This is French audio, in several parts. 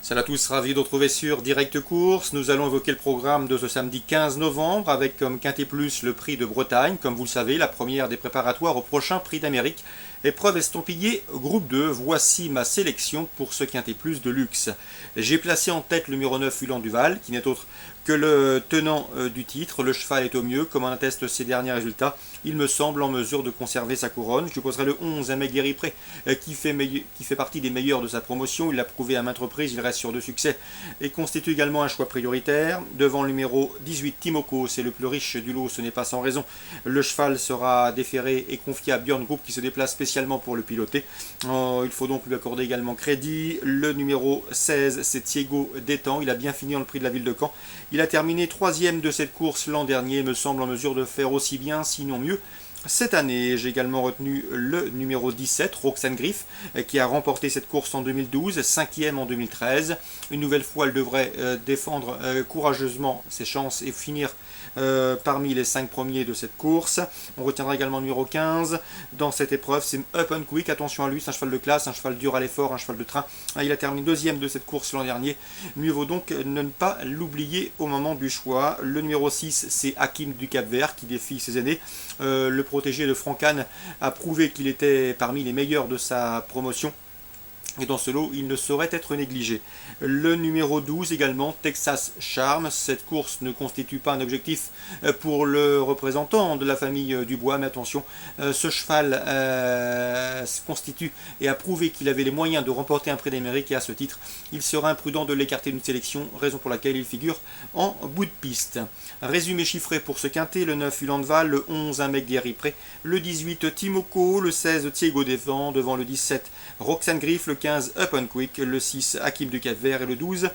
Salut à tous, ravi de retrouver sur Direct Course. Nous allons évoquer le programme de ce samedi 15 novembre avec comme Quintet Plus le prix de Bretagne. Comme vous le savez, la première des préparatoires au prochain prix d'Amérique. Épreuve estampillée groupe 2. Voici ma sélection pour ce Quintet Plus de luxe. J'ai placé en tête le numéro 9 Ulan Duval, qui n'est autre que le tenant du titre. Le cheval est au mieux, comme en attestent ses derniers résultats. Il me semble en mesure de conserver sa couronne. Je lui poserai le 11 Aimé Guéripré, qui fait partie des meilleurs de sa promotion. Il l'a prouvé à maintes reprises, il reste sur deux succès et constitue également un choix prioritaire. Devant le numéro 18 Timoko, c'est le plus riche du lot, ce n'est pas sans raison. Le cheval sera déféré et confié à Björn Group qui se déplace spécialement pour le piloter. Il faut donc lui accorder également crédit. Le numéro 16, c'est Thiego Détang. Il a bien fini dans le prix de la ville de Caen. Il a terminé 3e de cette course l'an dernier, me semble en mesure de faire aussi bien, sinon mieux. Cette année, j'ai également retenu le numéro 17, Roxane Griff, qui a remporté cette course en 2012, 5e en 2013. Une nouvelle fois, elle devrait défendre courageusement ses chances et finir parmi les 5 premiers de cette course. On retiendra également le numéro 15 dans cette épreuve, c'est Up and Quick. Attention à lui, c'est un cheval de classe, un cheval dur à l'effort, un cheval de train. Il a terminé 2e de cette course l'an dernier. Mieux vaut donc ne pas l'oublier au moment du choix. Le numéro 6, c'est Hakim du Cap-Vert qui défie ses aînés. Le protégé de Francan a prouvé qu'il était parmi les meilleurs de sa promotion. Et dans ce lot, il ne saurait être négligé. Le numéro 12 également, Texas Charm. Cette course ne constitue pas un objectif pour le représentant de la famille Dubois, mais attention, ce cheval constitue et a prouvé qu'il avait les moyens de remporter un prix d'Amérique et à ce titre, il sera imprudent de l'écarter d'une sélection, raison pour laquelle il figure en bout de piste. Résumé chiffré pour ce quintet, le 9 Ulan Duval, le 11 Aimé Guéripré, le 18 Timoko, le 16 Thiego Détang, devant le 17 Roxane Griff, le 15 Up and Quick, le 6 Hakim du Cap-Vert et le 12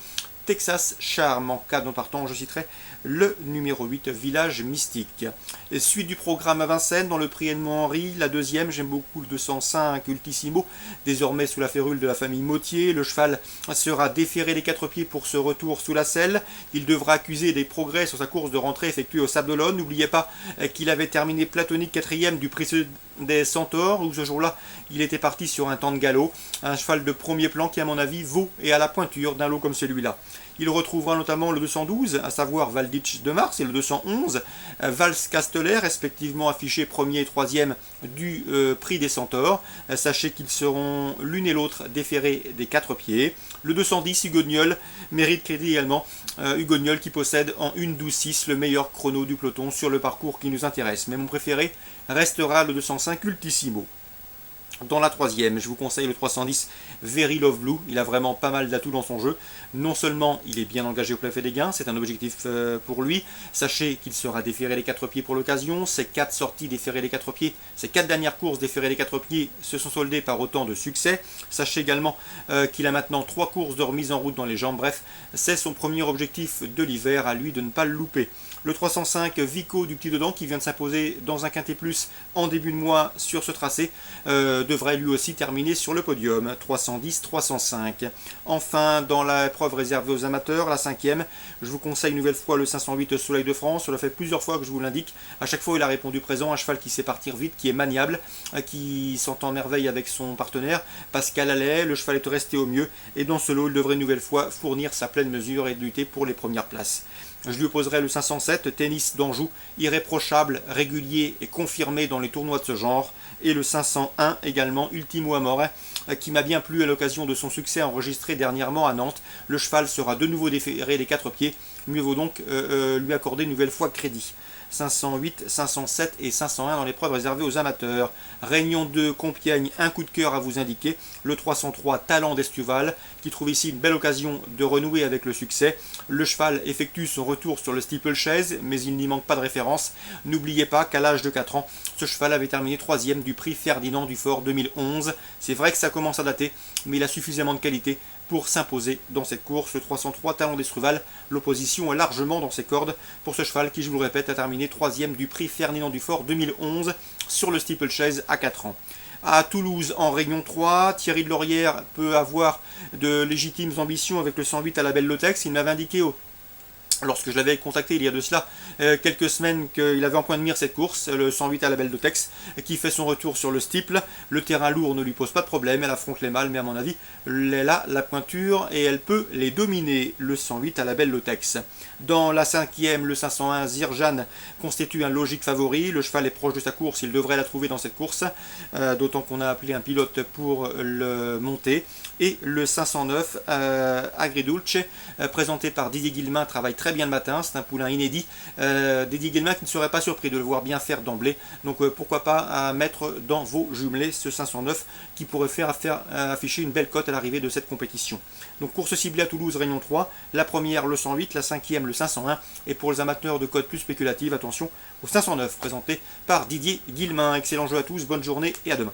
Texas Charm. En cas de partant, je citerai le numéro 8 Village Mystique. Et suite du programme à Vincennes dans le prix Edmond-Henri, la deuxième, j'aime beaucoup le 205 Ultissimo, désormais sous la férule de la famille Mautier. Le cheval sera déféré les 4 pieds pour ce retour sous la selle. Il devra accuser des progrès sur sa course de rentrée effectuée au Sable d'Olonne. N'oubliez pas qu'il avait terminé platonique 4e du prix des Centaures, où ce jour-là, il était parti sur un temps de galop. Un cheval de premier plan qui, à mon avis, vaut et à la pointure d'un lot comme celui-là. Il retrouvera notamment le 212, à savoir Valditch de Mars, et le 211, Vals Casteller, respectivement affichés 1er et 3e du prix des Centaures. Sachez qu'ils seront l'une et l'autre déférés des 4 pieds. Le 210, Hugognol, mérite crédit également. Hugognol qui possède en 1:12:6 le meilleur chrono du peloton sur le parcours qui nous intéresse. Mais mon préféré restera le 205 Ultissimo. Dans la troisième, je vous conseille le 310 Very Love Blue. Il a vraiment pas mal d'atouts dans son jeu. Non seulement il est bien engagé au plafond des gains, c'est un objectif pour lui. Sachez qu'il sera déféré les 4 pieds pour l'occasion. Ses 4 sorties déférées les 4 pieds, ses 4 dernières courses déférées les 4 pieds se sont soldées par autant de succès. Sachez également qu'il a maintenant 3 courses de remise en route dans les jambes. Bref, c'est son premier objectif de l'hiver, à lui de ne pas le louper. Le 305 Vico du Petit Dedans qui vient de s'imposer dans un quintet plus en début de mois sur ce tracé devrait lui aussi terminer sur le podium. 310-305. Enfin, dans l'épreuve réservée aux amateurs, la 5e, je vous conseille une nouvelle fois le 508 Soleil de France. Cela fait plusieurs fois que je vous l'indique. À chaque fois, il a répondu présent. Un cheval qui sait partir vite, qui est maniable, qui s'entend merveille avec son partenaire. Pascal Allais, le cheval est resté au mieux. Et dans ce lot, il devrait une nouvelle fois fournir sa pleine mesure et lutter pour les premières places. Je lui opposerai le 507, Tennis d'Anjou, irréprochable, régulier et confirmé dans les tournois de ce genre, et le 501 également, Ultimo Amore, qui m'a bien plu à l'occasion de son succès enregistré dernièrement à Nantes. Le cheval sera de nouveau déféré les 4 pieds, mieux vaut donc lui accorder une nouvelle fois crédit. 508, 507 et 501 dans l'épreuve réservée aux amateurs. Réunion de Compiègne, un coup de cœur à vous indiquer. Le 303 Talent d'Estuval, qui trouve ici une belle occasion de renouer avec le succès. Le cheval effectue son retour sur le steeplechase, mais il n'y manque pas de référence. N'oubliez pas qu'à l'âge de 4 ans, ce cheval avait terminé 3e du prix Ferdinand Dufort 2011. C'est vrai que ça commence à dater, mais il a suffisamment de qualité pour s'imposer dans cette course. Le 303 Talent d'Estruval, l'opposition est largement dans ses cordes pour ce cheval qui, je vous le répète, a terminé 3e du prix Ferdinand Dufort 2011 sur le steeplechase à 4 ans. À Toulouse, en Réunion 3, Thierry de Laurière peut avoir de légitimes ambitions avec le 108 à la Belle Lotex. Il m'avait indiqué lorsque je l'avais contacté il y a de cela quelques semaines, qu'il avait en point de mire cette course, le 108 à la Belle de Tex, qui fait son retour sur le steeple. Le terrain lourd ne lui pose pas de problème, elle affronte les mâles, mais à mon avis, elle a la pointure et elle peut les dominer, le 108 à la Belle de Tex. Dans la cinquième, le 501 Zirjan constitue un logique favori. Le cheval est proche de sa course, il devrait la trouver dans cette course, d'autant qu'on a appelé un pilote pour le monter. Et le 509 Agridulce, présenté par Didier Guillemin, travaille très bien le matin, c'est un poulain inédit. Didier Guillemin qui ne serait pas surpris de le voir bien faire d'emblée, donc pourquoi pas mettre dans vos jumelés ce 509 qui pourrait faire afficher une belle cote à l'arrivée de cette compétition. Donc course ciblée à Toulouse, Réunion 3, la première le 108, la cinquième le 501, et pour les amateurs de cotes plus spéculatives, attention au 509 présenté par Didier Guillemin. Excellent jeu à tous, bonne journée et à demain.